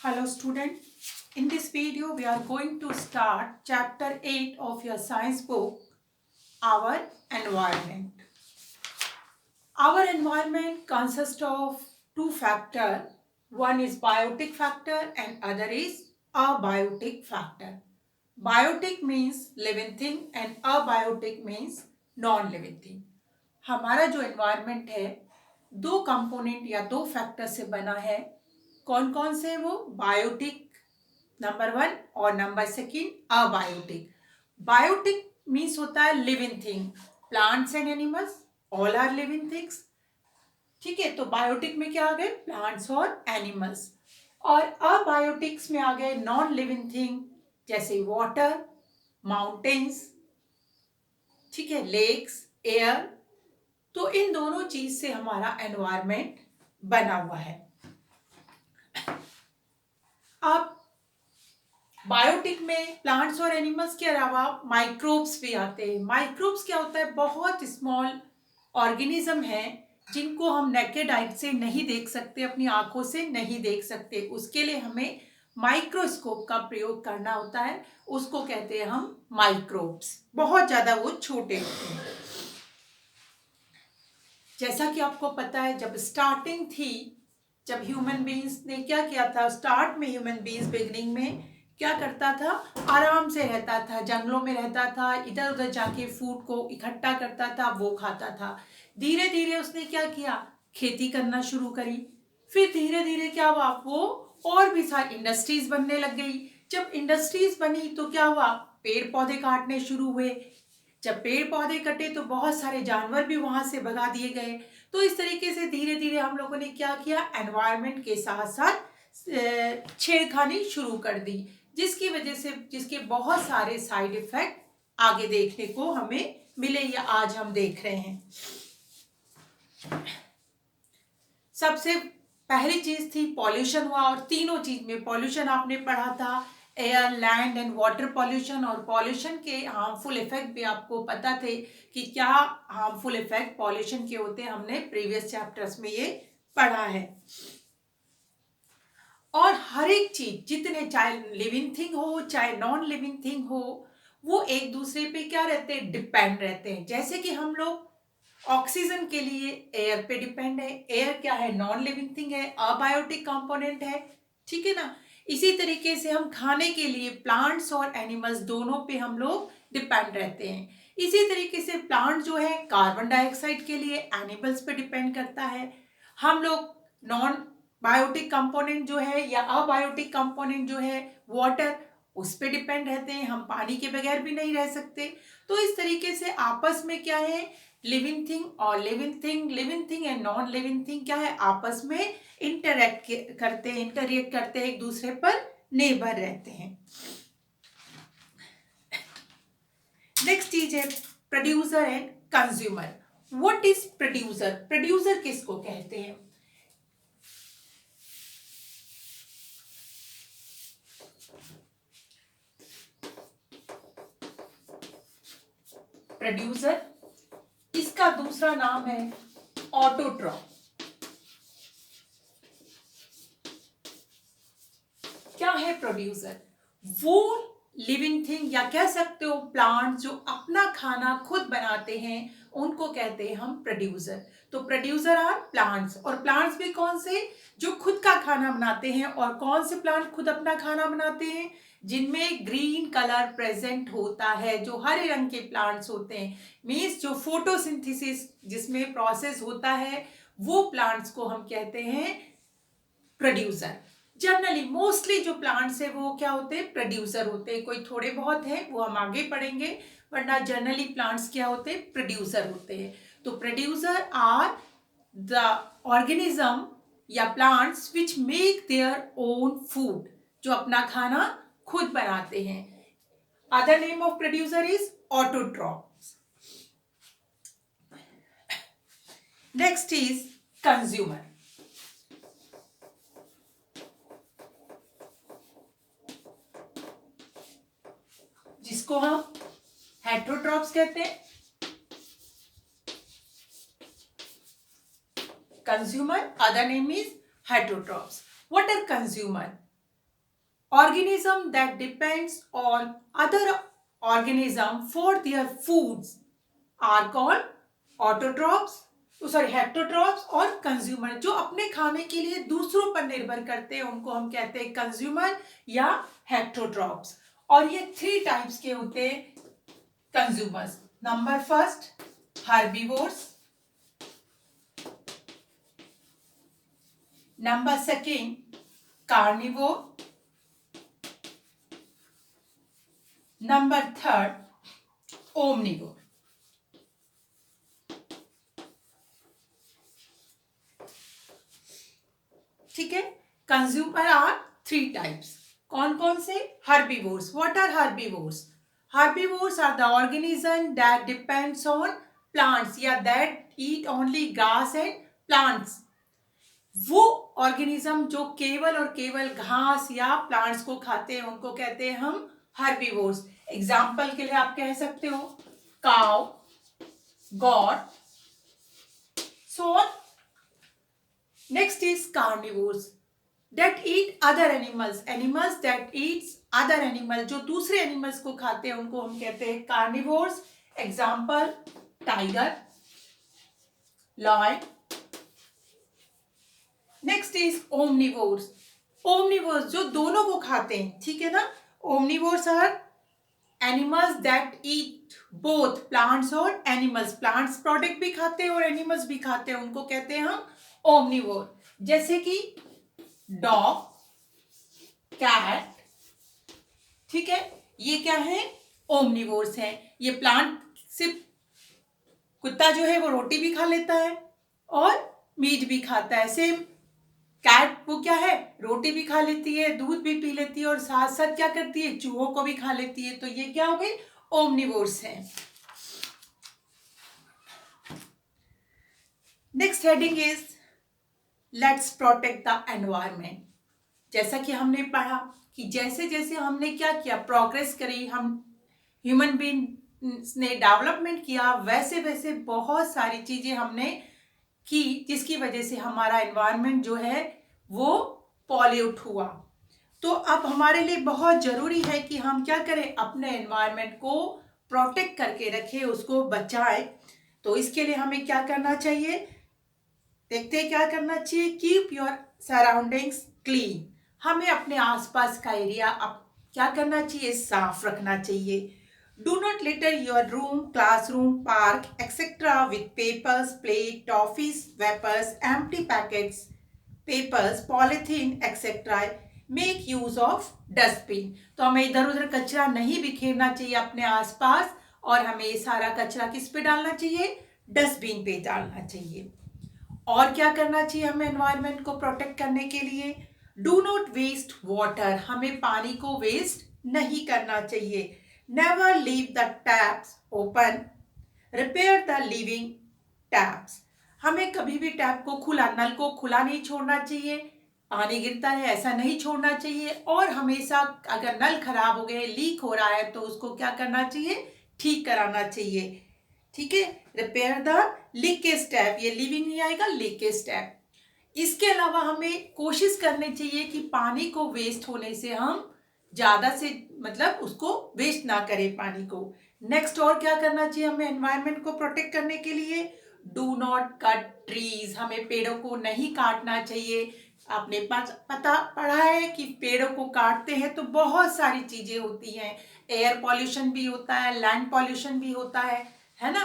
Hello student, in this video we are going to start chapter 8 of your science book, Our Environment. Our environment consists of two factors. One is biotic factor and other is abiotic factor. Biotic means living thing and abiotic means non-living thing. हमारा जो environment है दो component या दो factor से बना है. कौन कौन से वो? बायोटिक नंबर 1 और नंबर 2 अबायोटिक. बायोटिक मीन्स होता है living thing, plants and animals all are living things. ठीक है, तो बायोटिक में क्या आ गए? प्लांट्स और एनिमल्स. और अबायोटिक्स में आ गए नॉन लिविंग थिंग जैसे वाटर, माउंटेन्स, ठीक है, लेक्स, एयर. तो इन दोनों चीज से हमारा एनवायरनमेंट बना हुआ है. अब बायोटिक में प्लांट्स और एनिमल्स के अलावा माइक्रोब्स भी आते हैं. माइक्रोब्स क्या होता है? बहुत स्मॉल ऑर्गेनिज्म है जिनको हम नेकेड आइज से नहीं देख सकते, अपनी आंखों से नहीं देख सकते. उसके लिए हमें माइक्रोस्कोप का प्रयोग करना होता है. उसको कहते हैं हम माइक्रोब्स. बहुत ज्यादा वो छोटे होते हैं. जैसा कि आपको पता है, जब स्टार्टिंग थी, जब ह्यूमन बीइंग्स ने क्या किया था, स्टार्ट में ह्यूमन बीइंग्स बिगनिंग में क्या करता था? आराम से रहता था, जंगलों में रहता था, इधर उधर जाके फूड को इकट्ठा करता था, वो खाता था. धीरे धीरे उसने क्या किया? खेती करना शुरू करी. फिर धीरे धीरे क्या हुआ? वो और भी सारी इंडस्ट्रीज बनने लग गई. जब इंडस्ट्रीज बनी तो क्या हुआ? पेड़ पौधे काटने शुरू हुए. जब पेड़ पौधे कटे तो बहुत सारे जानवर भी वहां से भगा दिए गए. तो इस तरीके से धीरे धीरे हम लोगों ने क्या किया? एनवायरनमेंट के साथ साथ छेड़खानी शुरू कर दी, जिसकी वजह से जिसके बहुत सारे साइड इफेक्ट आगे देखने को हमें मिले या आज हम देख रहे हैं. सबसे पहली चीज थी पॉल्यूशन हुआ. और तीनों चीज में पॉल्यूशन आपने पढ़ा था, air, land and water pollution. और पॉल्यूशन के हार्मफुल इफेक्ट भी आपको पता थे कि क्या हार्मफुल इफेक्ट पॉल्यूशन के होते हैं. हमने प्रीवियस चैप्टर्स में ये पढ़ा है. और हर एक चीज, जितने चाहे लिविंग थिंग हो चाहे नॉन लिविंग थिंग हो, वो एक दूसरे पे क्या रहते हैं? डिपेंड रहते हैं. जैसे कि हम लोग ऑक्सीजन के लिए एयर पे डिपेंड है. एयर क्या है? नॉन लिविंग थिंग है, अबायोटिक कंपोनेंट है. ठीक है ना. इसी तरीके से हम खाने के लिए प्लांट्स और एनिमल्स दोनों पे हम लोग डिपेंड रहते हैं. इसी तरीके से प्लांट जो है कार्बन डाइऑक्साइड के लिए एनिमल्स पे डिपेंड करता है. हम लोग नॉन बायोटिक कंपोनेंट जो है या अबायोटिक कंपोनेंट जो है वाटर, उस पे डिपेंड रहते हैं. हम पानी के बगैर भी नहीं रह सकते. तो इस तरीके से आपस में क्या है? लिविंग थिंग और living thing and non living thing क्या है? आपस में इंटरेक्ट करते हैं, इंटररिएक्ट करते हैं, एक दूसरे पर निर्भर रहते हैं. नेक्स्ट चीज है producer and consumer. What is producer? Producer किसको कहते हैं? प्रोड्यूसर, इसका दूसरा नाम है ऑटोट्रॉफ. क्या है प्रोड्यूसर? वो लिविंग थिंग या कह सकते हो प्लांट जो अपना खाना खुद बनाते हैं, उनको कहते हैं हम प्रोड्यूसर. तो प्रोड्यूसर आर प्लांट्स. और प्लांट्स भी कौन से? जो खुद का खाना बनाते हैं. और कौन से प्लांट खुद अपना खाना बनाते हैं? जिनमें ग्रीन कलर प्रेजेंट होता है, जो हरे रंग के प्लांट्स होते हैं. मीन्स जो फोटोसिंथेसिस जिसमें प्रोसेस होता है, वो प्लांट्स को हम कहते हैं प्रोड्यूसर. जनरली मोस्टली जो प्लांट्स है वो क्या होते हैं? प्रोड्यूसर होते हैं. कोई थोड़े बहुत है वो हम आगे पढ़ेंगे, वरना जनरली प्लांट्स क्या होते हैं? प्रोड्यूसर होते हैं. तो प्रोड्यूसर आर द ऑर्गेनिज्म या plants which make their own food, जो अपना खाना खुद बनाते हैं. Other name of producer is autotrophs. Next is consumer. जिसको हम हेट्रोट्रॉप्स कहते हैं. Consumer, other name is heterotrophs. What are consumer? organism that depends on other organism for their foods are called autotrophs, हेक्टोट्रॉप्स और कंज्यूमर। जो अपने खाने के लिए दूसरों पर निर्भर करते हैं उनको हम कहते हैं कंज्यूमर या हेक्टोट्रॉप्स। और ये 3 टाइप्स के होते हैं consumers. Number first herbivores, number second carnivore, number third omnivore. ठीक है, कंज्यूमर आर 3 टाइप्स। कौन कौन से? Herbivores. What are herbivores? Herbivores are the organism that depends on plants या that eat only grass and plants. वो organism जो केवल और केवल घास या प्लांट्स को खाते हैं उनको कहते हैं हम हर्बीवोर्स। एग्जाम्पल के लिए आप कह सकते हो cow, got, so on. Next is carnivores that eat other animals. Animals that eats other animal, जो दूसरे animals को खाते हैं उनको हम कहते हैं carnivores. Example tiger, lion. Next is omnivores. Omnivores जो दोनों को खाते हैं, ठीक है ना। Omnivores are animals that eat both plants और animals. Plants product भी खाते हैं और animals भी खाते हैं, उनको कहते हैं हम ओमनिवोर। जैसे कि डॉग, कैट, ठीक है, ये क्या है? ओमनिवोर्स हैं। ये प्लांट से कुत्ता जो है वो रोटी भी खा लेता है और मीट भी खाता है। सेम कैट वो क्या है? रोटी भी खा लेती है, दूध भी पी लेती है और साथ साथ क्या करती है? चूहों को भी खा लेती है। तो ये क्या हो गई? ओमनिवोर्स हैं। Next heading is let's protect the environment. जैसा कि हमने पढ़ा कि जैसे जैसे हमने क्या किया, प्रोग्रेस करी, हम ह्यूमन बीइंग ने डेवलपमेंट किया, वैसे वैसे बहुत सारी चीजें हमने की जिसकी वजह से हमारा एनवायरमेंट जो है वो पॉल्यूट हुआ। तो अब हमारे लिए बहुत जरूरी है कि हम क्या करें? अपने एनवायरमेंट को प्रोटेक्ट करके रखें, उसको बचाएं। तो इसके लिए हमें क्या करना चाहिए? देखते हैं क्या करना चाहिए। Keep your surroundings clean. हमें अपने आसपास का एरिया अब क्या करना चाहिए? साफ रखना चाहिए। Do not litter your room, classroom, park etcetera with papers, plate, toffees, wrappers, empty packets, papers, polythene etcetera. Make use of dustbin. तो हमें इधर उधर कचरा नहीं बिखेरना चाहिए अपने आसपास, और हमें सारा कचरा किस पे डालना चाहिए? डस्टबिन पे डालना चाहिए। और क्या करना चाहिए हमें एनवायरनमेंट को प्रोटेक्ट करने के लिए? Do not waste water. हमें पानी को वेस्ट नहीं करना चाहिए। Never leave the taps open, repair the leaving taps. हमें कभी भी टैप को खुला, नल को खुला नहीं छोड़ना चाहिए। पानी गिरता है ऐसा नहीं छोड़ना चाहिए। और हमेशा अगर नल खराब हो गए, लीक हो रहा है, तो उसको क्या करना चाहिए? ठीक कराना चाहिए। ठीक है, रिपेयर द लीकेज टैप। ये लिविंग नहीं आएगा, लीकेज टैप। इसके अलावा हमें कोशिश करनी चाहिए कि पानी को वेस्ट होने से हम ज्यादा से मतलब उसको वेस्ट ना करें पानी को। नेक्स्ट और क्या करना चाहिए हमें एनवायरनमेंट को प्रोटेक्ट करने के लिए? Do not cut trees. हमें पेड़ों को नहीं काटना चाहिए। आपने पता पढ़ा है कि पेड़ों को काटते हैं तो बहुत सारी चीजें होती हैं। एयर पॉल्यूशन भी होता है, लैंड पॉल्यूशन भी होता है ना।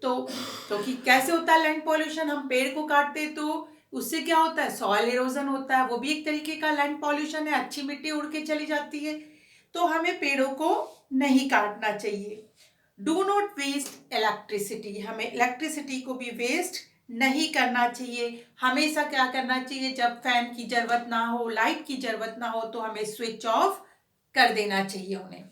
तो कि कैसे होता है लैंड पॉल्यूशन? हम पेड़ को काटते तो उससे क्या होता है? सॉइल इरोजन होता है, वो भी एक तरीके का लैंड पॉल्यूशन है। अच्छी मिट्टी उड़ के चली जाती है। तो हमें पेड़ों को नहीं काटना चाहिए। Do not waste electricity. हमें इलेक्ट्रिसिटी को भी वेस्ट नहीं करना चाहिए। हमेशा क्या करना चाहिए? जब फैन की जरूरत ना हो, लाइट की जरूरत ना हो, तो हमें स्विच ऑफ कर देना चाहिए उन्हें।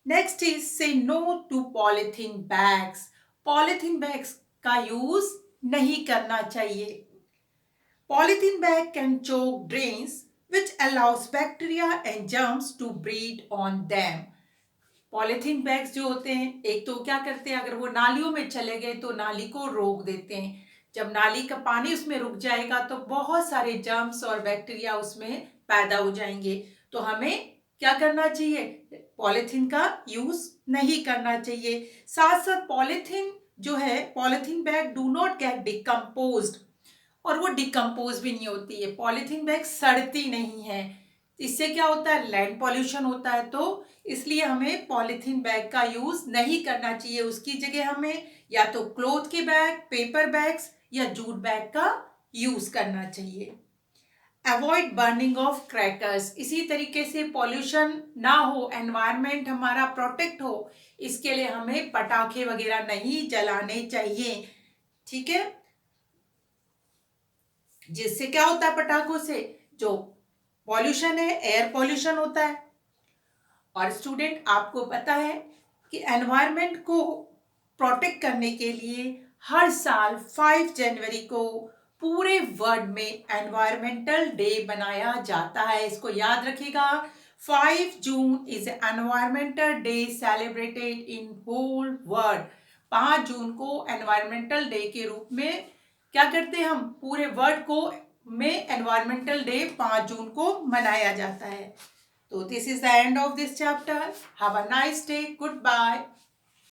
Next is say no to polythene bags. Polythene bags का यूज नहीं करना चाहिए। Polythene bag can choke drains which allows bacteria and germs to breed on them. पॉलिथीन बैग्स जो होते हैं, एक तो क्या करते हैं, अगर वो नालियों में चले गए तो नाली को रोक देते हैं। जब नाली का पानी उसमें रुक जाएगा तो बहुत सारे जर्म्स और बैक्टीरिया उसमें पैदा हो जाएंगे। तो हमें क्या करना चाहिए, पॉलीथीन का यूज नहीं करना चाहिए। साथ साथ पॉलीथीन जो है, polythene bag do not gate decomposed, और वो डिकम्पोज भी नहीं होती है, पॉलीथीन बैग सड़ती नहीं है। इससे क्या होता है, लैंड पॉल्यूशन होता है। तो इसलिए हमें पॉलीथीन बैग का यूज नहीं करना चाहिए, उसकी जगह हमें या तो क्लॉथ के बैग, पेपर बैग्स या जूट बैग का यूज करना चाहिए। अवॉइड बर्निंग ऑफ क्रैकर्स, इसी तरीके से पॉल्यूशन ना हो, एनवायरनमेंट हमारा प्रोटेक्ट हो, इसके लिए हमें पटाखे वगैरह नहीं जलाने चाहिए। ठीक है, जिससे क्या होता है, पटाखों से जो पॉल्यूशन है, एयर पॉल्यूशन होता है। और स्टूडेंट, आपको पता है कि एनवायरनमेंट को प्रोटेक्ट करने के लिए हर साल 5 जनवरी को पूरे वर्ल्ड में एनवायरमेंटल डे बनाया जाता है। इसको याद रखिएगा, 5 June is environmental day celebrated in whole world. 5 जून को एनवायरमेंटल डे के रूप में क्या करते हैं, हम पूरे वर्ल्ड को में एनवायरमेंटल डे 5 जून को मनाया जाता है। So this is the end of this chapter. Have a nice day. Goodbye.